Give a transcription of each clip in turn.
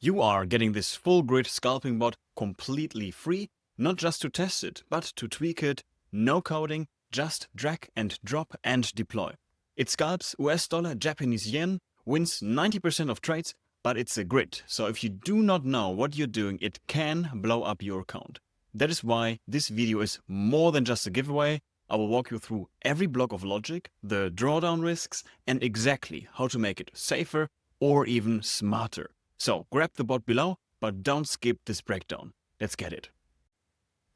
You are getting this full grid scalping bot completely free, not just to test it, but to tweak it, no coding, just drag and drop and deploy. It scalps US dollar, Japanese yen, wins 90% of trades, but it's a grid. So if you do not know what you're doing, it can blow up your account. That is why this video is more than just a giveaway. I will walk you through every block of logic, the drawdown risks, and exactly how to make it safer or even smarter. So grab the bot below, but don't skip this breakdown. Let's get it.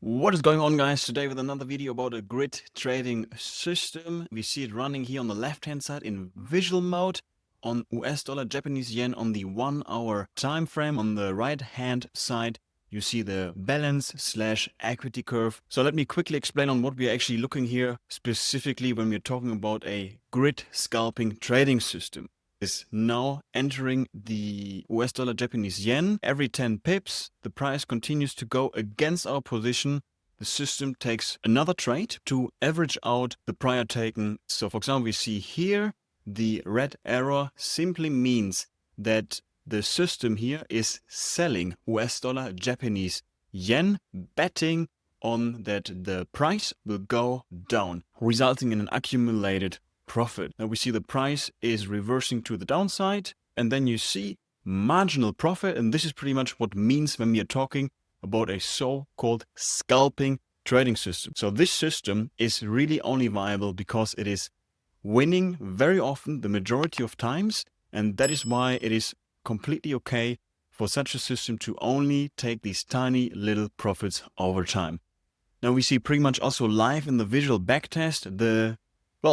What is going on, guys? Today with another video about a grid trading system. We see it running here on the left hand side in visual mode on US dollar, Japanese yen on the 1 hour time frame. On the right hand side you see the balance/equity curve. So let me quickly explain on what we are actually looking here, specifically when we're talking about a grid scalping trading system. Is now entering the US dollar, Japanese yen. Every 10 pips, the price continues to go against our position. The system takes another trade to average out the prior taken. So for example, we see here the red arrow simply means that the system here is selling US dollar, Japanese yen, betting on that the price will go down, resulting in an accumulated profit. Now we see the price is reversing to the downside, and then you see marginal profit, and this is pretty much what means when we are talking about a so-called scalping trading system. So this system is really only viable because it is winning very often, the majority of times, and that is why it is completely okay for such a system to only take these tiny little profits over time. Now we see pretty much also live in the visual backtest the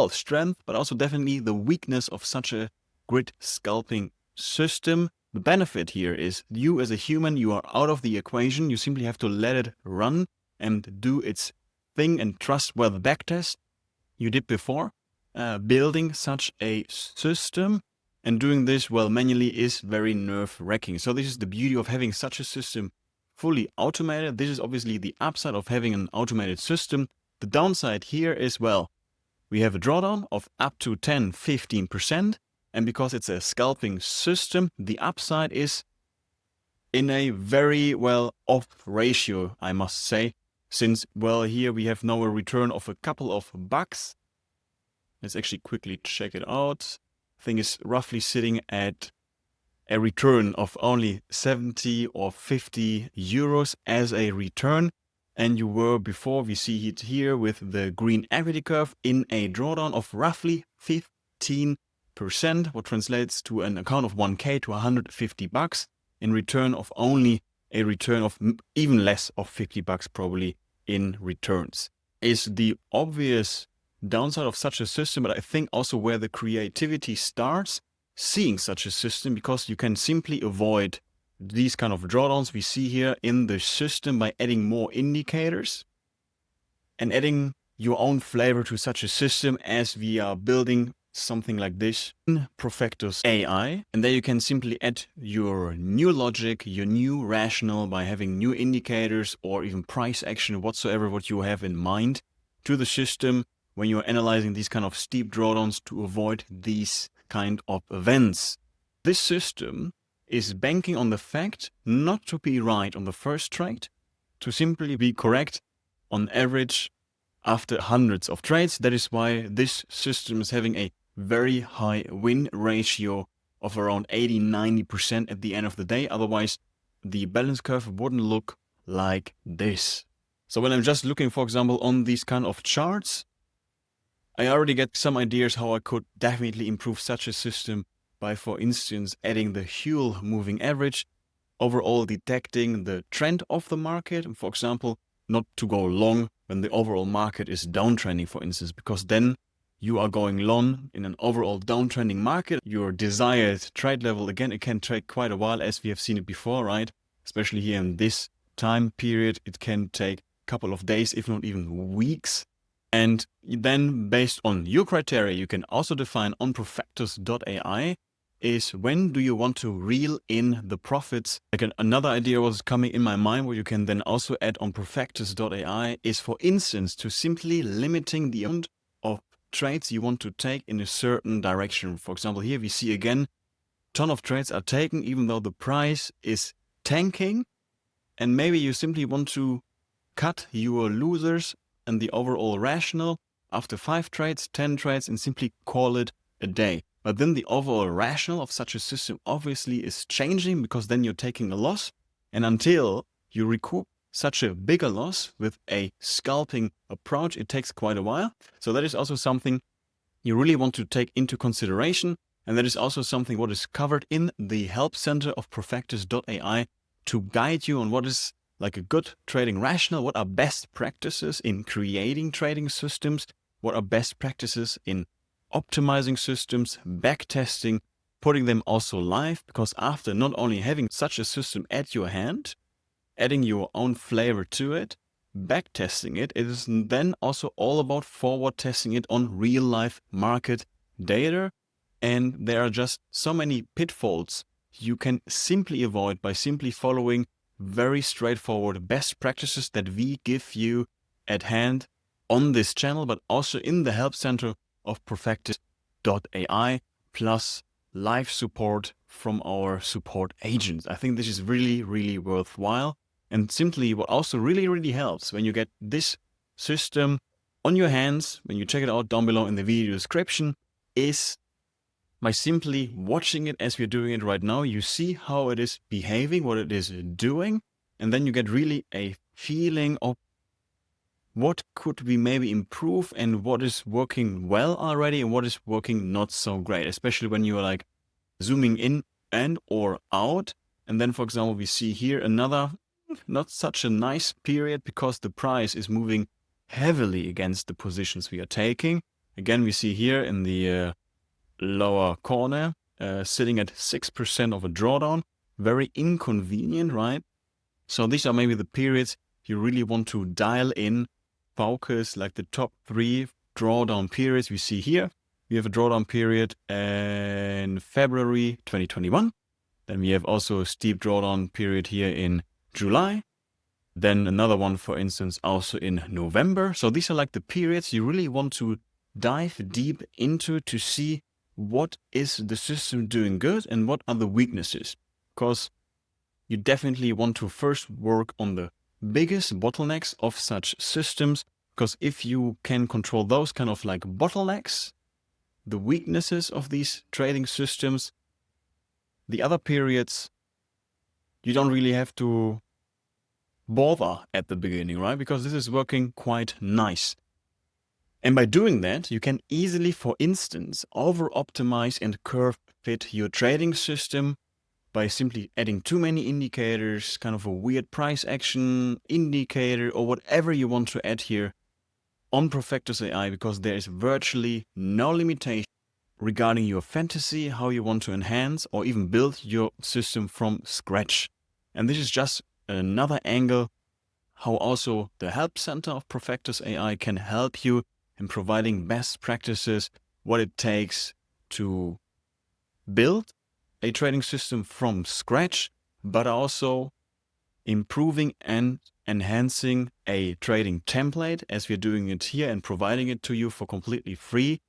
strength, but also definitely the weakness of such a grid scalping system. The benefit here is you as a human, you are out of the equation. You simply have to let it run and do its thing and trust the backtest you did before. Building such a system and doing this manually is very nerve-wracking. So this is the beauty of having such a system fully automated. This is obviously the upside of having an automated system. The downside here is, we have a drawdown of up to 10-15%. And because it's a scalping system, the upside is in a very off ratio, I must say. Since, here we have now a return of a couple of bucks. Let's actually quickly check it out. I think it's roughly sitting at a return of only 70 or 50 euros as a return. And you were before, we see it here with the green equity curve in a drawdown of roughly 15%, what translates to an account of 1K to 150 bucks in return of only a return of even less of 50 bucks probably in returns. Is the obvious downside of such a system, but I think also where the creativity starts seeing such a system, because you can simply avoid these kind of drawdowns we see here in the system by adding more indicators and adding your own flavor to such a system, as we are building something like this in Profectus.AI. And there you can simply add your new logic, your new rationale by having new indicators or even price action, whatsoever what you have in mind to the system when you're analyzing these kind of steep drawdowns to avoid these kind of events. This system is banking on the fact not to be right on the first trade, to simply be correct on average after hundreds of trades. That is why this system is having a very high win ratio of around 80-90% at the end of the day. Otherwise, the balance curve wouldn't look like this. So when I'm just looking, for example, on these kind of charts, I already get some ideas how I could definitely improve such a system by, for instance, adding the Huel moving average, overall detecting the trend of the market. And for example, not to go long when the overall market is downtrending, for instance, because then you are going long in an overall downtrending market. Your desired trade level, again, it can take quite a while, as we have seen it before, right? Especially here in this time period, it can take a couple of days, if not even weeks. And then based on your criteria, you can also define on Profectus.AI is when do you want to reel in the profits. Like another idea was coming in my mind, what you can then also add on Profectus.AI is, for instance, to simply limiting the amount of trades you want to take in a certain direction. For example, here we see again ton of trades are taken, even though the price is tanking. And maybe you simply want to cut your losers and the overall rational after 5 trades, 10 trades, and simply call it a day. But then the overall rational of such a system obviously is changing, because then you're taking a loss. And until you recoup such a bigger loss with a scalping approach, it takes quite a while. So that is also something you really want to take into consideration. And that is also something what is covered in the help center of Profectus.AI to guide you on what is like a good trading rationale, what are best practices in creating trading systems, what are best practices in optimizing systems, backtesting, putting them also live, because after not only having such a system at your hand, adding your own flavor to it, backtesting it, it is then also all about forward testing it on real life market data. And there are just so many pitfalls you can simply avoid by simply following very straightforward best practices that we give you at hand on this channel, but also in the help center of Profectus.AI, plus live support from our support agents. I think this is really, really worthwhile. And simply what also really, really helps when you get this system on your hands, when you check it out down below in the video description, is by simply watching it as we're doing it right now. You see how it is behaving, what it is doing, and then you get really a feeling of what could we maybe improve and what is working well already and what is working not so great, especially when you're like zooming in and or out. And then, for example, we see here another not such a nice period because the price is moving heavily against the positions we are taking. Again, we see here in the lower corner, sitting at 6% of a drawdown. Very inconvenient, right? So these are maybe the periods you really want to dial in, focus, like the top 3 drawdown periods we see here. We have a drawdown period in February 2021. Then we have also a steep drawdown period here in July. Then another one, for instance, also in November. So these are like the periods you really want to dive deep into to see what is the system doing good and what are the weaknesses. Because you definitely want to first work on the biggest bottlenecks of such systems, because if you can control those kind of like bottlenecks, the weaknesses of these trading systems, the other periods, you don't really have to bother at the beginning, right? Because this is working quite nice. And by doing that, you can easily, for instance, over-optimize and curve fit your trading system by simply adding too many indicators, kind of a weird price action indicator, or whatever you want to add here on Profectus.AI, because there is virtually no limitation regarding your fantasy, how you want to enhance or even build your system from scratch. And this is just another angle how also the help center of Profectus.AI can help you in providing best practices, what it takes to build a trading system from scratch, but also improving and enhancing a trading template as we're doing it here and providing it to you for completely free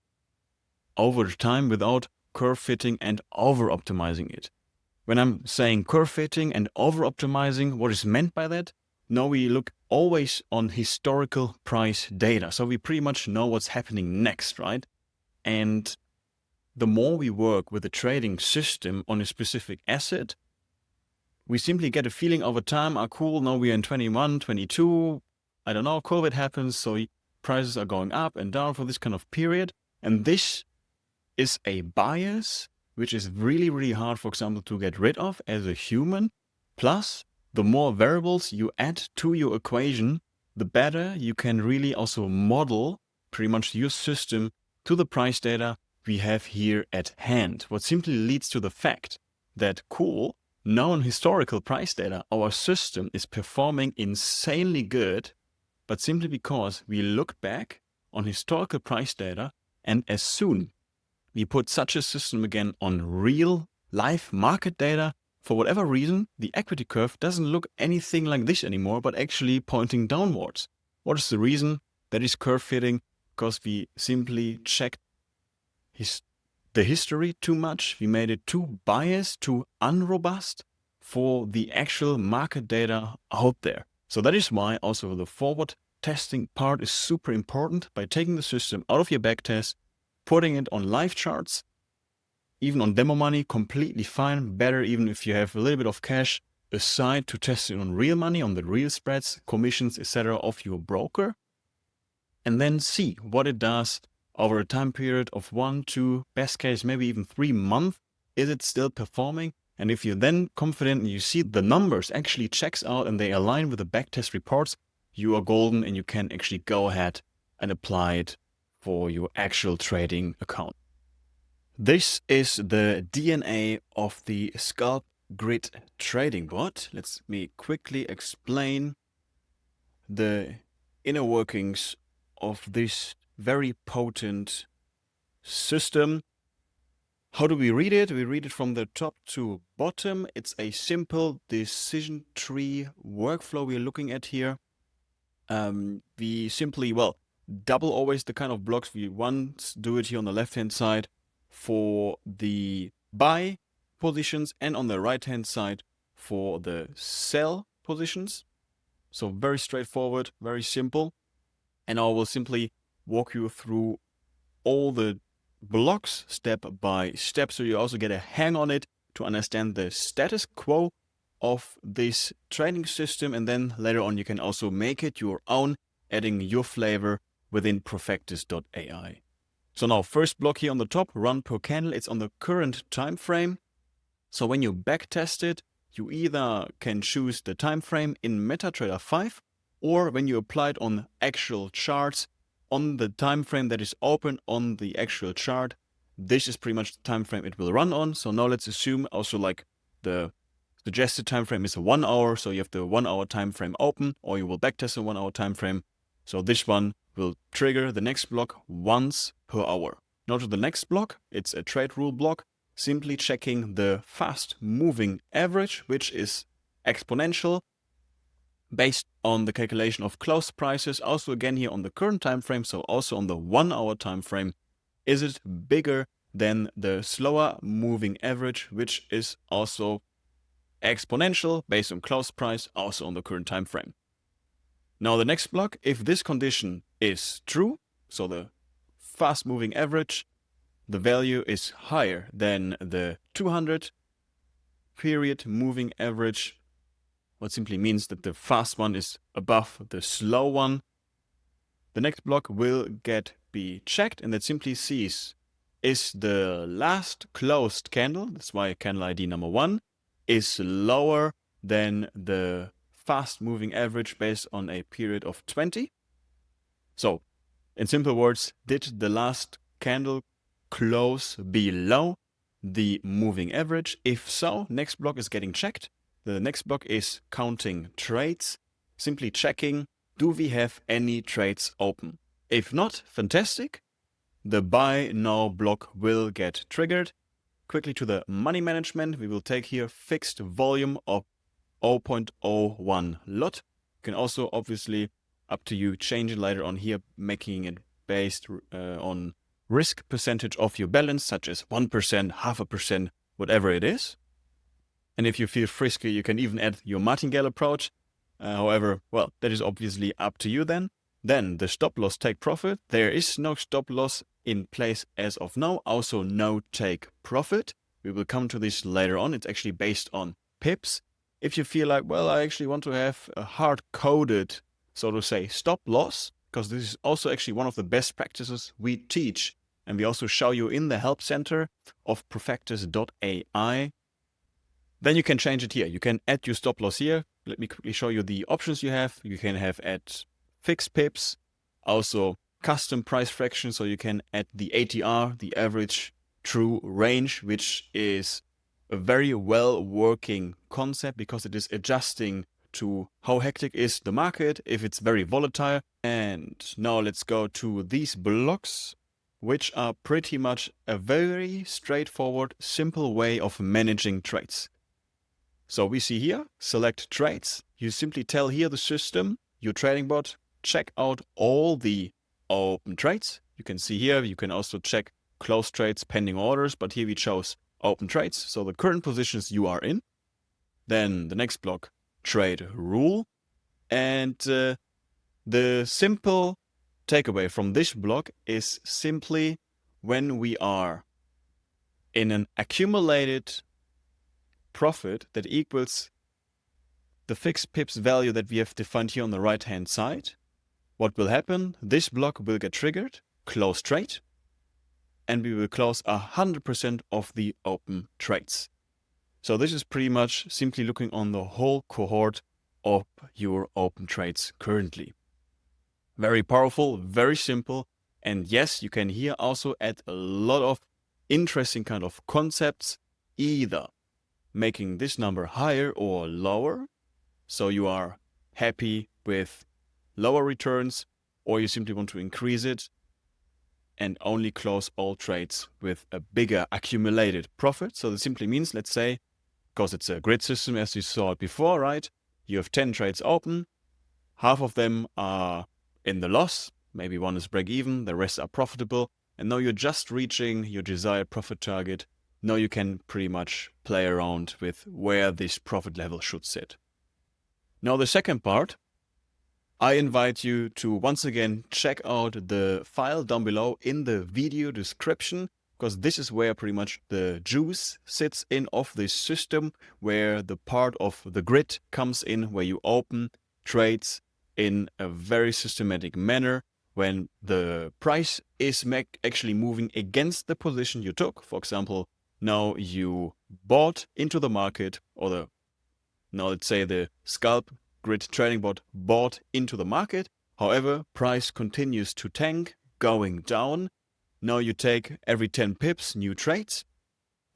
over time without curve fitting and over optimizing it. When I'm saying curve fitting and over optimizing, what is meant by that? Now we look always on historical price data. So we pretty much know what's happening next, right? And the more we work with a trading system on a specific asset, we simply get a feeling over time, cool, now we're in 21, 22, I don't know, COVID happens, so prices are going up and down for this kind of period. And this is a bias, which is really, really hard, for example, to get rid of as a human. Plus, the more variables you add to your equation, the better you can really also model pretty much your system to the price data we have here at hand. What simply leads to the fact that, cool, now on historical price data, our system is performing insanely good, but simply because we look back on historical price data, and as soon we put such a system again on real live market data, for whatever reason, the equity curve doesn't look anything like this anymore, but actually pointing downwards. What is the reason? That is curve fitting, because we simply checked the history too much. We made it too biased, too unrobust for the actual market data out there. So that is why also the forward testing part is super important. By taking the system out of your backtest, putting it on live charts, even on demo money, completely fine. Better even if you have a little bit of cash aside to test it on real money, on the real spreads, commissions, etc. of your broker, and then see what it does over a time period of 1, 2, best case, maybe even 3 months. Is it still performing? And if you're then confident and you see the numbers actually checks out and they align with the backtest reports, you are golden and you can actually go ahead and apply it for your actual trading account. This is the DNA of the Scalp Grid trading bot. Let me quickly explain the inner workings of this very potent system. How do we read it? We read it from the top to bottom. It's a simple decision tree workflow we're looking at here. We simply, double always the kind of blocks. We once do it here on the left-hand side for the buy positions and on the right-hand side for the sell positions. So very straightforward, very simple. And I will simply walk you through all the blocks step by step, so you also get a hang on it to understand the status quo of this trading system. And then later on, you can also make it your own, adding your flavor within Profectus.AI. So now first block here on the top, run per candle. It's on the current time frame. So when you back test it, you either can choose the time frame in MetaTrader 5, or when you apply it on actual charts on the time frame that is open on the actual chart, this is pretty much the time frame it will run on. So now let's assume also like the suggested time frame is a 1 hour, so you have the 1 hour time frame open, or you will backtest a 1 hour time frame. So this one will trigger the next block once per hour. Now to the next block, it's a trade rule block, simply checking the fast moving average, which is exponential based on the calculation of close prices. Also again here on the current time frame, so also on the 1 hour time frame, is it bigger than the slower moving average, which is also exponential based on close price, also on the current time frame. Now the next block, if this condition is true, so the fast moving average, the value is higher than the 200 period moving average, what simply means that the fast one is above the slow one, the next block will be checked, and that simply sees, is the last closed candle, that's why candle ID number 1, is lower than the fast moving average based on a period of 20. So in simple words, did the last candle close below the moving average? If so, next block is getting checked. The next block is counting trades, simply checking, do we have any trades open? If not, fantastic. The buy now block will get triggered. Quickly to the money management, we will take here fixed volume of 0.01 lot. You can also obviously, up to you, change it later on here, making it based on risk percentage of your balance, such as 1%, 0.5%, whatever it is. And if you feel frisky, you can even add your martingale approach. However, that is obviously up to you then. Then the stop loss take profit. There is no stop loss in place as of now. Also no take profit. We will come to this later on. It's actually based on pips. If you feel like, I actually want to have a hard-coded, so to say, stop loss, because this is also actually one of the best practices we teach. And we also show you in the help center of Profectus.AI. Then you can change it here. You can add your stop loss here. Let me quickly show you the options you have. You can add fixed pips, also custom price fraction. So you can add the ATR, the average true range, which is a very well working concept because it is adjusting to how hectic is the market, if it's very volatile. And now let's go to these blocks, which are pretty much a very straightforward, simple way of managing trades. So we see here, select trades. You simply tell here the system, your trading bot, check out all the open trades. You can see here, you can also check close trades, pending orders, but here we chose open trades, so the current positions you are in. Then the next block, trade rule. And the simple takeaway from this block is simply when we are in an accumulated profit that equals the fixed pips value that we have defined here on the right hand side, what will happen? This block will get triggered, close trade, and we will close 100% of the open trades. So this is pretty much simply looking on the whole cohort of your open trades currently. Very powerful, very simple. And yes, you can here also add a lot of interesting kind of concepts, either making this number higher or lower, so you are happy with lower returns, or you simply want to increase it and only close all trades with a bigger accumulated profit. So this simply means, let's say, because it's a grid system as you saw it before, right? You have 10 trades open, half of them are in the loss, maybe one is break even, the rest are profitable, and now you're just reaching your desired profit target. Now you can pretty much play around with where this profit level should sit. Now the second part, I invite you to once again check out the file down below in the video description, because this is where pretty much the juice sits in of this system, where the part of the grid comes in, where you open trades in a very systematic manner when the price is actually moving against the position you took. For example, now you bought into the market, or now let's say the scalp grid trading bot bought into the market. However, price continues to tank, going down. Now you take every 10 pips new trades.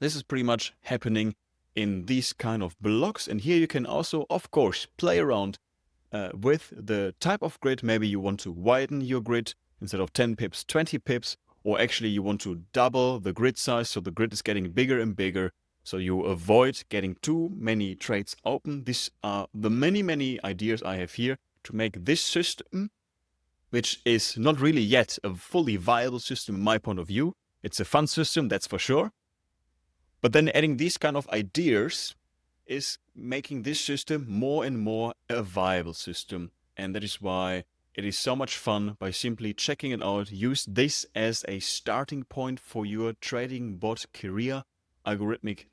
This is pretty much happening in these kind of blocks. And here you can also, of course, play around with the type of grid. Maybe you want to widen your grid instead of 10 pips, 20 pips, or actually you want to double the grid size, so the grid is getting bigger and bigger, so you avoid getting too many trades open. These are the many ideas I have here to make this system, which is not really yet a fully viable system in my point of view. It's a fun system, that's for sure. But then adding these kind of ideas is making this system more and more a viable system. And that is why it is so much fun by simply checking it out. Use this as a starting point for your trading bot career, algorithmic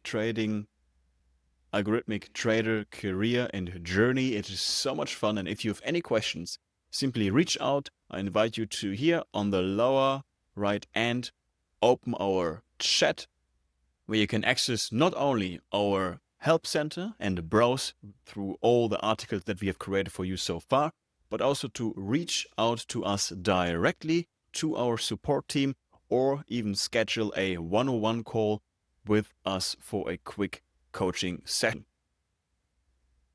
trader career and journey. It is so much fun. And if you have any questions, simply reach out. I invite you to here on the lower right hand, open our chat, where you can access not only our help center and browse through all the articles that we have created for you so far, but also to reach out to us directly, to our support team, or even schedule a one-on-one call with us for a quick coaching session.